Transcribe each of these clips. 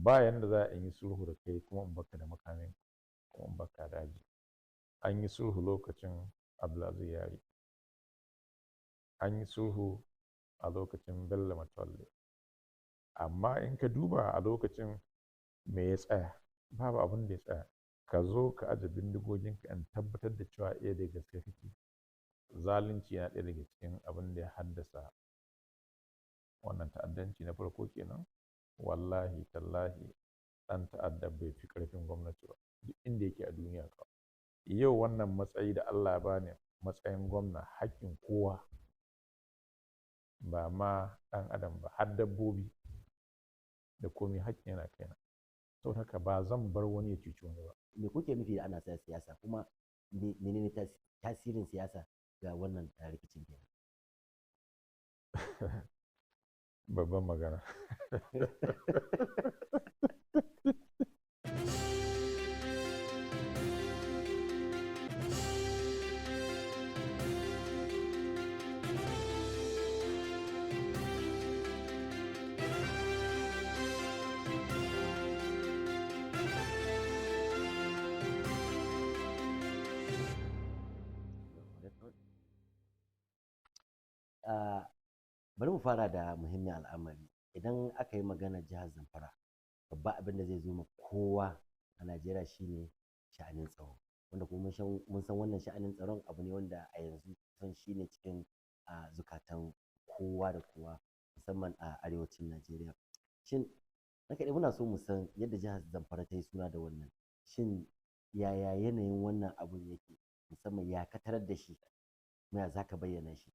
ba yanda za a yi sulhu da kai kuma in baka da makamin kuma in baka daji. An yi sulhu lokacin Abdulaziz Yari, an yi sulhu a lokacin Bello Matawalle, amma in ka duba a lokacin me ya tsaya? Babu abin da ya tsaya. Ka zo ka aje bindigoginka in tabbatar da cewa da gaske kake. Zalunci yana ɗaya daga cikin abin da ya haddasa wannan ta'addanci na farko kenan. Wallahi tallahi ɗan ta'adda bai fi ƙarfin gwamnati ba duk inda yake a duniya kawai. Yau wannan matsayi da Allah ya bani matsayin gwamna, haƙƙin kowa, ba ma ɗan adam ba har dabbobi da komai haƙƙi yana kaina. Saboda haka ba zan bar wani ya cuci wani ba. Me kuke nufi da ana sa siyasa, kuma menene tasirin siyasa ga wannan rikicin kenan? Babban magana. Bari mu fara da muhimmin al'amari. Idan aka yi maganar jihar Zamfara, babban abin da zai zo ma kowa a Najeriya shine sha'anin tsaro, wanda kuma mun san wannan sha'anin tsaron abu ne wanda a yanzu kusan shine cikin zukatan kowa da kowa, musamman a arewacin Najeriya. Shin haka dai muna so mu san yadda jihar Zamfara ta yi suna da wannan. Shin yaya yanayin wannan abun yake, musamman ya ka tarar da shi, kuma ya za ka bayyana shi?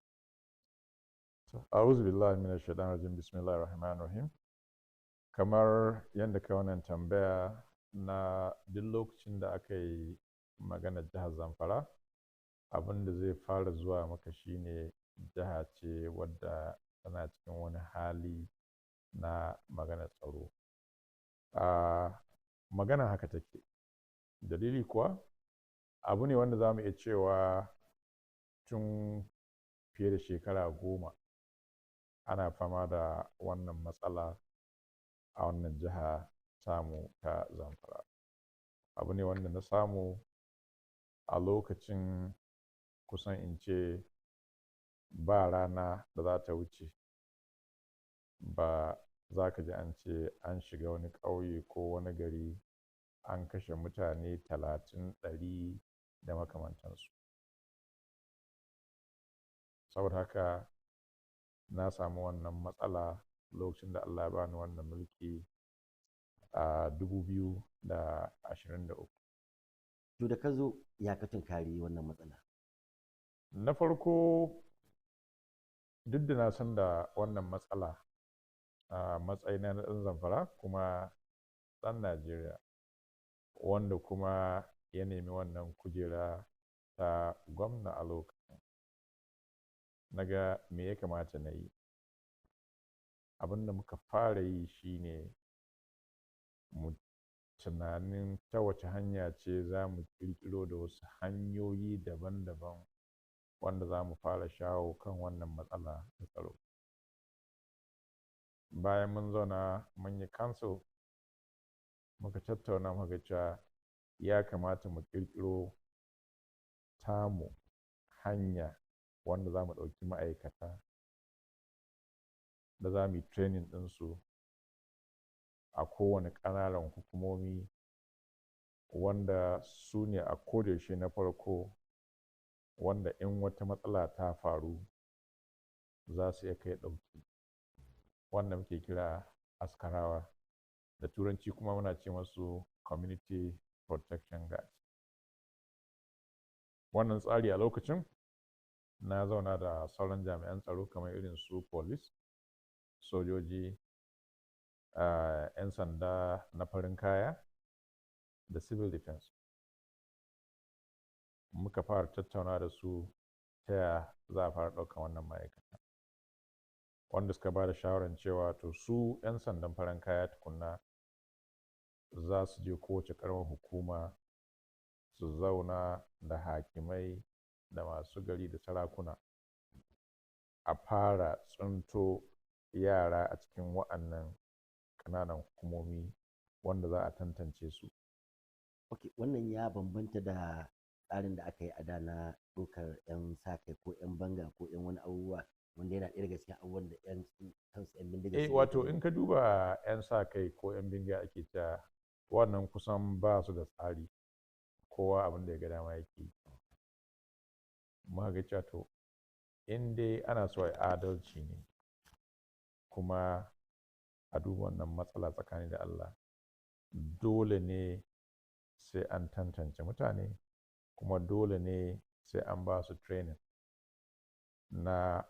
A'udhu billahi minash shaitanir rajim, bismillahir rahmanir rahim. Kamar yadda kai wannan tambaya, na duk lokacin da aka yi maganar jihar Zamfara, abin da zai fara zuwa maka shine jiha ce wadda tana cikin wani hali na maganar tsaro. Maganar haka take. Dalili kuwa abu ne wanda za mu iya cewa tun fiye da shekara 10 ana fama da wannan matsala a wannan jiha tamu ta Zamfara. Abu ne wanda na samu a lokacin kusan in ce ba rana da za ta wuce ba za ka ji an ce an shiga wani ƙauye ko wani gari an kashe mutane 30, 100 da makamantansu. Saboda haka na samu wannan matsala lokacin da Allah ya bani wannan mulki a 2023. To da ka zo ya ka tunkari wannan matsala? Na farko, duk da na san da wannan matsala a matsayina na ɗan Zamfara kuma ɗan Najeriya, wanda kuma ya nemi wannan kujera ta gwamna a lokacin, na ga me ya kamata na yi. Abin da muka fara yi shine mu tunanin ta wace hanya ce za mu ƙirƙiro da wasu hanyoyi daban-daban wanda za mu fara shawo kan wannan matsala ta tsaro. Bayan mun zauna mun yi council, muka tattauna muka ga cewa ya kamata mu ƙirƙiro tamu hanya wanda za mu ɗauki ma'aikata da za mu yi training ɗinsu a kowane ƙananan hukumomi, wanda su ne a kodayaushe na farko wanda in wata matsala ta faru za su iya kai ɗauki, wanda muke kira askarawa. Da Turanci kuma muna ce masu community protection guard. Wannan tsari a lokacin na zauna da sauran jami'an tsaro kamar irin su police, sojoji, 'yan sanda na farin kaya da civil defense. Muka fara tattauna da su ta yaya za a fara ɗaukan wannan ma'aikata, wanda suka ba da shawarar cewa to su 'yan sandan farin kaya tukunna za su je kowace ƙaramar hukuma su zauna da hakimai da masu gari da sarakuna a fara tsinto yara a cikin wa'annan ƙananan hukumomi wanda za a tantance su. Ok, wannan ya bambanta da tsarin da aka yi a da na ɗaukar 'yan sa-kai ko 'yan banga ko 'yan wani abubuwa, wanda yana ɗaya daga cikin abubuwan da 'yan kansu 'yan bindiga suke Wato yi. in ka duba 'yan sa-kai ko 'yan bindiga ake cewa, wannan kusan ba su da tsari, kowa abin da ya ga dama yake yi. Muka ga cewa to in dai ana so a yi adalci ne, kuma a duba wannan matsala tsakani da Allah, dole ne sai an tantance mutane, kuma dole ne sai an ba su training na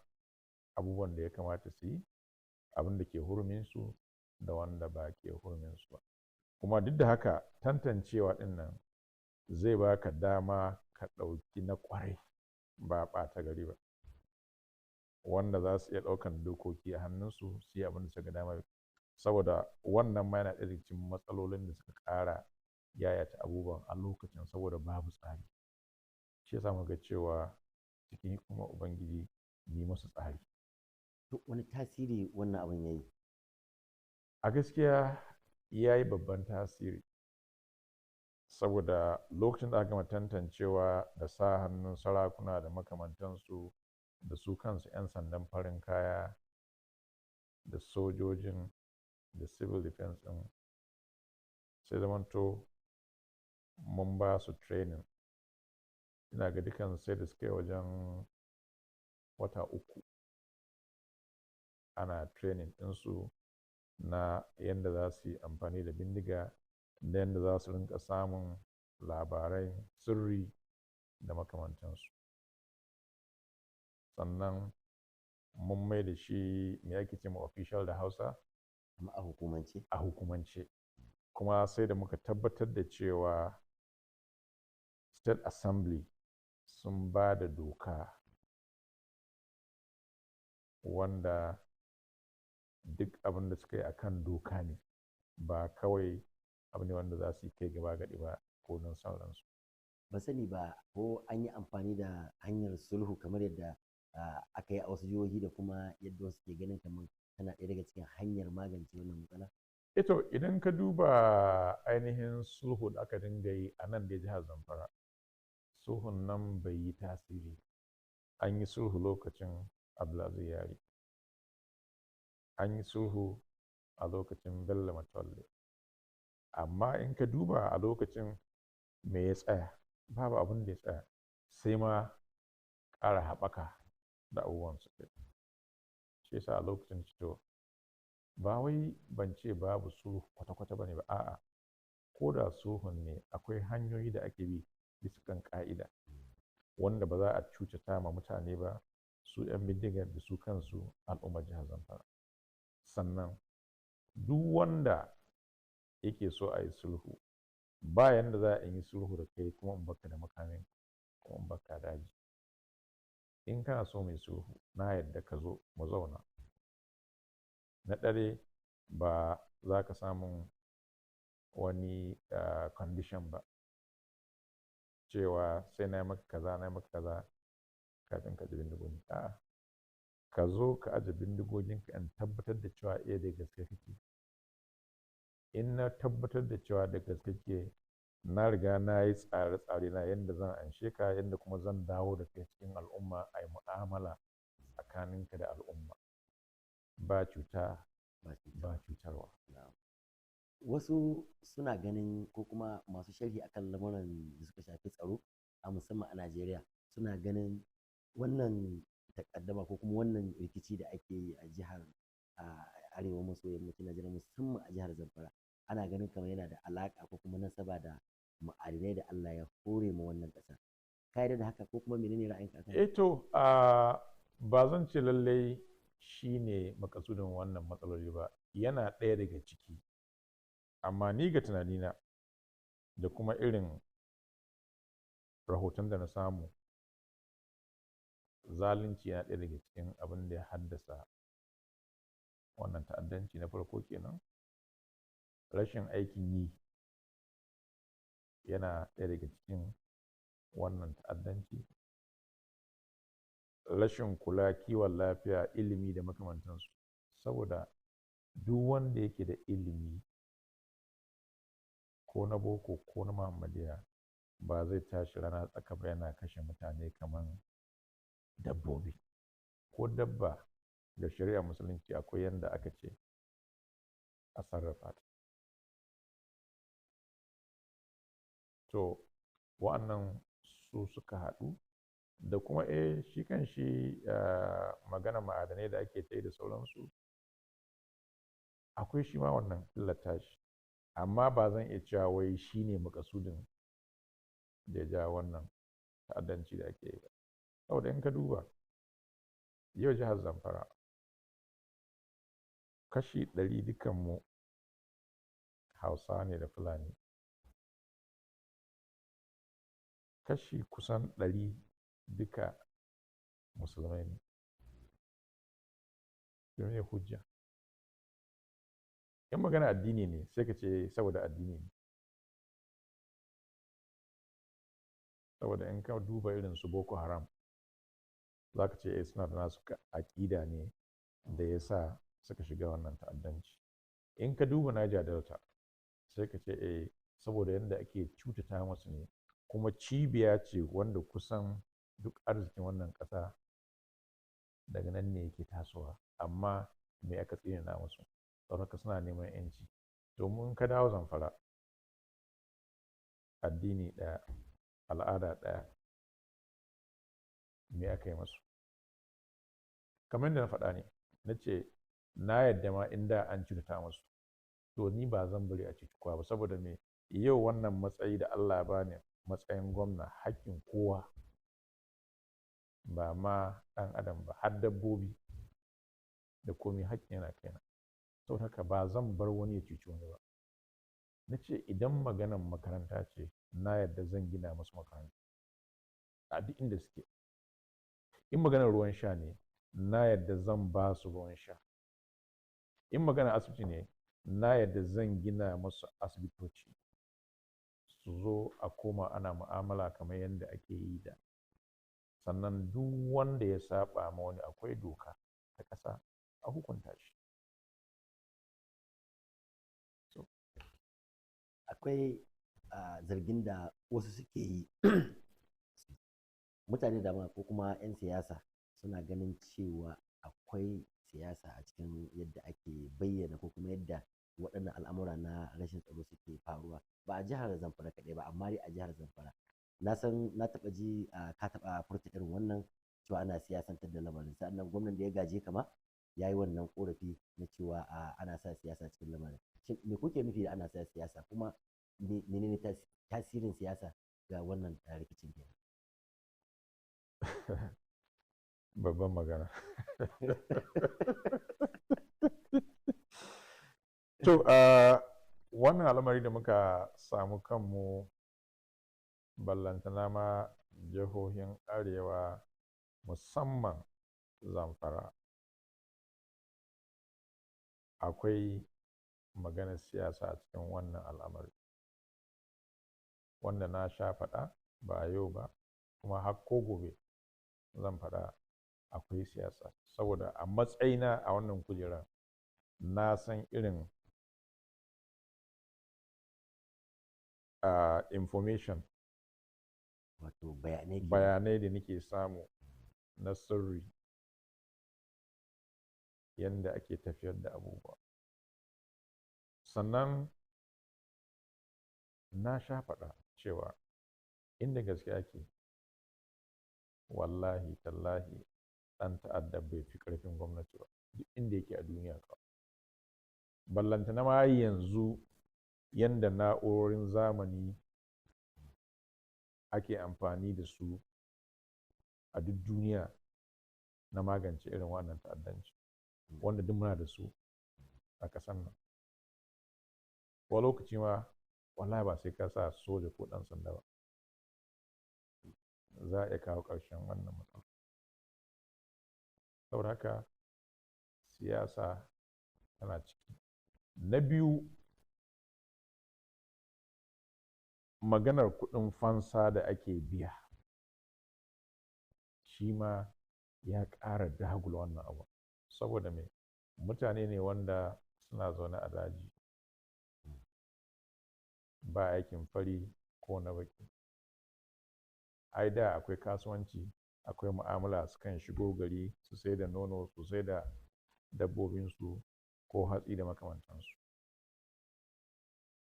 abubuwan da ya kamata su yi, abin da ke huruminsu da wanda ba ke huruminsu ba. Kuma duk da haka tantancewa ɗin nan zai baka dama ka ɗauki na ƙwarai, ba ɓata gari ba, wanda za su iya ɗaukan dokoki a hannunsu su yi abin da suka dama. Saboda wannan ma yana ɗaya daga cikin matsalolin da suka ƙara yayata abubuwan a lokacin, saboda babu tsari. Shi yasa muka ga cewa cikin hikimar Ubangiji yi musu tsari. To wani tasiri wannan abin ya yi? A gaskiya ya yi babban tasiri, saboda lokacin da aka gama tantancewa da sa hannun sarakuna da makamantansu, da su kansu 'yan sandan farin kaya da sojojin da civil defense ɗin, sai zamanto mun ba su training. Ina ga dukan sai da suka yi wajen wata 3 ana training ɗinsu na yadda za su yi amfani da bindiga, da yadda za su rinƙa samun labarai sirri da makamantansu. Sannan mun mai da shi me ake ce ma official da Hausa? A hukumance? A hukumance. Kuma sai da muka tabbatar da cewa State Assembly sun ba da doka wanda duk abin da suka yi a kan doka ne, ba kawai abu ne wanda za su yi kai gaba gaɗi ba ko don son ransu. Ban sani ba ko an yi amfani da hanyar sulhu kamar yadda aka yi a wasu jihohi, da kuma yadda wasu ke ganin kamar tana ɗaya daga cikin hanyar magance wannan matsala? To idan ka duba ainihin sulhu da aka dinga yi a nan da jihar Zamfara, sulhun nan bai yi tasiri. An yi sulhu lokacin Abdulaziz Yari, an yi sulhu a lokacin Bello Matawalle, amma in ka duba a lokacin me ya tsaya? Babu abin da ya tsaya, sai ma ƙara haɓaka da abubuwan su kai. Shi yasa a lokacin to ba wai ban ce babu sulhu kwata-kwata ba ne ba, a'a, ko da sulhun ne akwai hanyoyi da ake bi bisa kan ƙa'ida, wanda ba za a cutata ma mutane ba, su 'yan bindigar da su kansu al'ummar jihar Zamfara. Sannan duk wanda yake so a yi sulhu, ba yanda za a yi sulhu da kai kuma in baka da makamin, kuma in baka daji. In kana so mai sulhu, na yadda ka zo mu zauna. Na ɗare ba za ka samun wani condition ba, cewa sai na yi maka kaza, na yi maka kaza kafin ka aje bindigogi. A'a, ka zo ka aje bindigoginka in tabbatar da cewa da gaske kake. In na tabbatar da cewa da gaske kake, na riga na yi tsare-tsare na yadda zan anshe ka, yadda kuma zan dawo da kai cikin al'umma, a yi mu'amala tsakaninka da al'umma, ba cuta ba cutarwa. Wasu suna ganin, ko kuma masu sharhi akan lamuran da suka shafi tsaro a musamman a Najeriya, suna ganin wannan takaddama ko kuma wannan rikici da ake yi a jihar arewa maso yammacin Najeriya, musamman a jihar Zamfara, ana ganin kamar yana da alaƙa ko kuma nasaba da ma'adinai da Allah ya hore ma wannan ƙasa. Ka yarda da haka, ko kuma menene ra'ayinka akan? Ba zan ce lallai shi ne makasudin wannan matsaloli ba, yana ɗaya daga ciki. Amma ni ga tunanina da kuma irin rahoton da na samu, zalunci yana ɗaya daga cikin abin da ya haddasa wannan ta'addanci. Na farko kenan, rashin aikin yi yana ɗaya daga cikin wannan ta'addanci, rashin kula kiwon lafiya, ilimi da makamantansu. Saboda duk wanda yake da ilimi ko na boko ko na muhammadiya ba zai tashi rana tsaka ba yana kashe mutane kamar dabbobi. Ko dabba da shari'a musulunci akwai yanda aka ce a sarrafa ta. To wa'annan su suka haɗu da kuma shi kan shi magana ma'adanai da ake ta yi da sauransu, akwai shi ma wannan illata shi, amma ba zan iya cewa wai shi ne makasudin da ya ja wannan ta'addanci da ake yi ba. Saboda in ka duba yau jihar Zamfara kashi 100 dukanmu Hausawa ne da Fulani, kashi kusan 100 duka musulmai ne. Me hujja? In magana addini ne sai ka ce saboda addini ne. Saboda in ka duba irin su Boko Haram za ka ce suna da nasu aƙida ne da ya sa suka shiga wannan ta'addanci. In ka duba Niger Delta sai ka ce saboda yadda ake cutata masu ne, kuma cibiya ce wanda kusan duk arzikin wannan ƙasa daga nan ne yake tasowa, amma me aka tsina musu? Don haka suna neman 'yanci. Domin ka dawo Zamfara, addini ɗaya, al'ada ɗaya, me aka yi masu? Kamar da na faɗa ne, na ce na yadda ma inda an cutata musu, to ni ba zan bari a cuci kowa ba, saboda me yau wannan matsayi da Allah ya bani matsayin gwamna, haƙƙin kowa, ba ma ɗan adam ba har dabbobi da komai haƙƙi yana kaina. Saboda haka ba zan bar wani ya cuci wani ba. Na ce idan maganar makaranta ce, na yadda zan gina musu makaranta a duk inda suke. In maganar ruwan sha ne, na yadda zan ba su ruwan sha. In maganar asibiti ne, na yadda zan gina musu asibitoci su zo a koma ana mu'amala kamar yadda ake yi da. Sannan duk wanda ya saɓa ma wani, akwai doka ta ƙasa, a hukunta shi. Akwai zargin da wasu suke yi mutane da ko kuma 'yan siyasa suna ganin cewa akwai siyasa a cikin yadda ake bayyana ko kuma yadda waɗannan al'amura na rashin tsaro suke faruwa, ba a jihar Zamfara kaɗai ba, amma dai a jihar Zamfara. Na san na taɓa ji ka taɓa furta irin wannan cewa ana siyasantar da lamarin. Sa'annan gwamnan da ya gaje ka ma ya yi wannan ƙorafi na cewa ana sa siyasa cikin lamarin. Shin me kuke nufi da ana sa siyasa, kuma menene tasirin siyasa ga wannan rikicin kenan? Babban magana. To wannan al'amari da muka samu kanmu, ballantana ma jihohin arewa musamman Zamfara, akwai maganar siyasa a cikin wannan al'amari, wanda na sha faɗa ba yau ba, kuma har ko gobe zan faɗa akwai siyasa. Saboda a matsayina a wannan kujerar na san irin information, wato bayanai da nake samu na sirri yadda ake tafiyar da abubuwa. Sannan na sha faɗa cewa inda gaske ake, wallahi tallahi ɗan ta'adda bai fi ƙarfin gwamnati ba duk inda yake a duniya kawai. Ballantana ma yanzu yanda na'urorin zamani ake amfani da su a duk duniya na magance irin wannan ta'addanci, wanda duk muna da su a ƙasar nan. Wani lokaci ma wallahi ba sai ka sa soja ko ɗan sanda ba, za a iya kawo ƙarshen wannan matsala. Saboda haka siyasa tana ciki. Na biyu, maganar kuɗin fansa da ake biya shi ma ya ƙara dagula wannan abu. Saboda me? Mutane ne wanda suna zaune a daji, ba aikin fari ko na baki. Ai da akwai kasuwanci, akwai mu'amala, sukan shigo gari su sai da nono, su sai da dabbobinsu ko hatsi da makamantansu.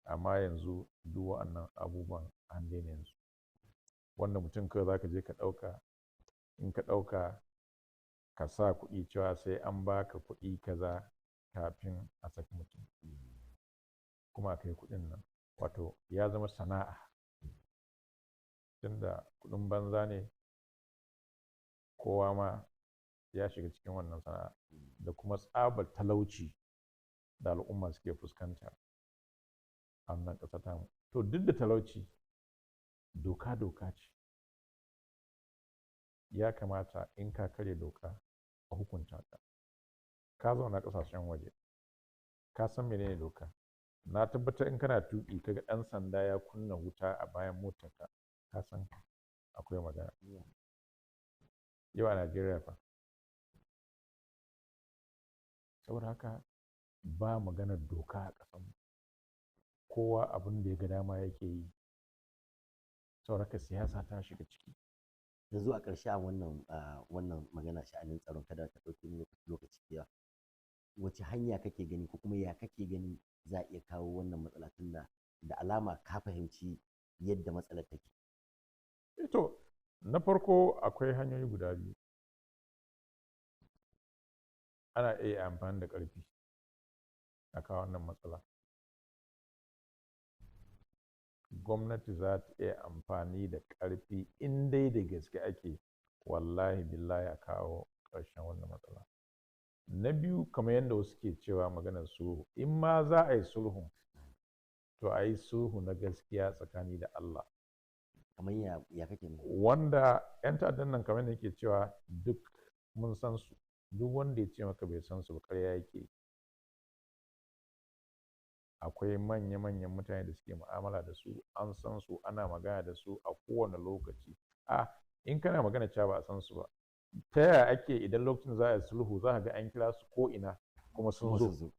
Amma yanzu duk wa'annan abubuwan an daina yin su. Wanda mutum kawai za ka je ka ɗauka, in ka ɗauka ka sa kuɗi cewa sai an baka kuɗi kaza kafin a saki mutum, kuma a kai kuɗin nan. Wato ya zama sana'a, tunda kuɗin banza ne, kowa ma ya shiga cikin wannan sana'a. Da kuma tsabar talauci da al'umma suke fuskanta a wannan ƙasa tamu. To duk da talauci, doka ce. Ya kamata in ka karya doka a hukunta ka. Ka zauna ƙasashen waje, ka san menene doka. Na tabbatar in kana tuƙi kaga ɗan sanda ya kunna wuta a bayan motarka, ka san akwai magana. Yau a Najeriya fa, saboda haka ba maganar doka a ƙasanmu. Kowa abin da ya ga dama yake yi, saboda haka siyasa ta shiga ciki. Yanzu a ƙarshe a wannan magana sha'anin tsaron, kada ka ɗauki lokaci da wace hanya kake gani ko kuma ya kake gani za a iya kawo wannan matsala, tunda da alama ka fahimci yadda matsalar take? To, na farko akwai hanyoyi guda biyu. Ana iya amfani da ƙarfi a kawo wannan matsala. Gwamnati za ta iya amfani da ƙarfi in dai da gaske ake, wallahi billahi a kawo ƙarshen wannan matsala. Na biyu, kamar yadda wasu ke cewa maganar sulhu, in ma za a yi sulhun, to a yi sulhu na gaskiya tsakani da Allah. Kamar ya kake nufi? Wanda 'yan ta'addan nan kamar yadda yake cewa duk mun san su, duk wanda ya ce maka bai san su ba ƙarya yake. Akwai manya-manyan mutane da suke mu'amala da su, an san su, ana magana da su a kowane lokaci. In kana magana cewa ba a san su ba, ta yaya ake idan lokacin za a yi sulhu za ka ga an kira su ko ina kuma sun zo,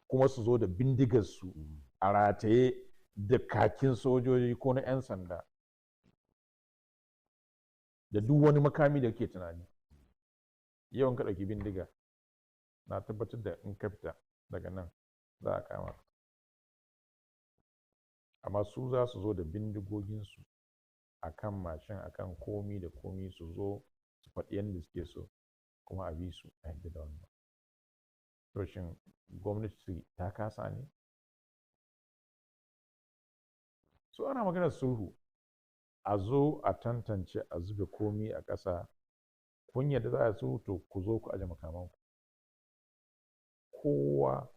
kuma su zo da bindigar su a rataye da kakin sojoji ko na 'yan sanda da duk wani makami da kake tunani. Yau in ka ɗauki bindiga, na tabbatar da in ka fita daga nan za a kama ka. Amma su za su zo da bindigoginsu a kan mashin, a kan komi da komi, su zo su faɗi yadda suke so kuma a bi su a yadda da wannan. To shin gwamnati ta kasa ne? So ana maganar sulhu, a zo a tantance, a zube komi a ƙasa. Kun yadda za a sulhu, to ku zo ku aje makamanku. Kowa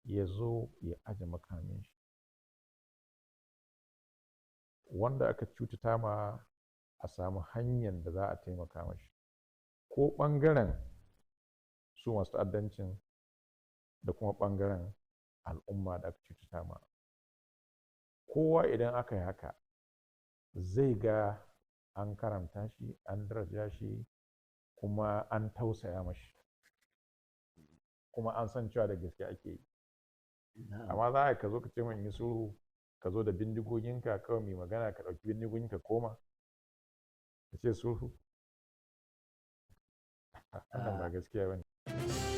ya zo ya aje makamin shi. Wanda aka cutata ma a samu hanyar da za a taimaka mashi, ko ɓangaren su masu ta'addancin da kuma ɓangaren al'umma da aka cutata ma. Kowa idan aka yi haka zai ga an karanta shi, an daraja shi, kuma an tausaya mashi, kuma an san cewa da gaske ake yi. Amma za a ka zo ka ce min yi sulhu, ka zo da bindigoginka kawai mai magana, ka ɗauki bindigoginka koma ka ce sulhu? Wannan ba gaskiya ba ne.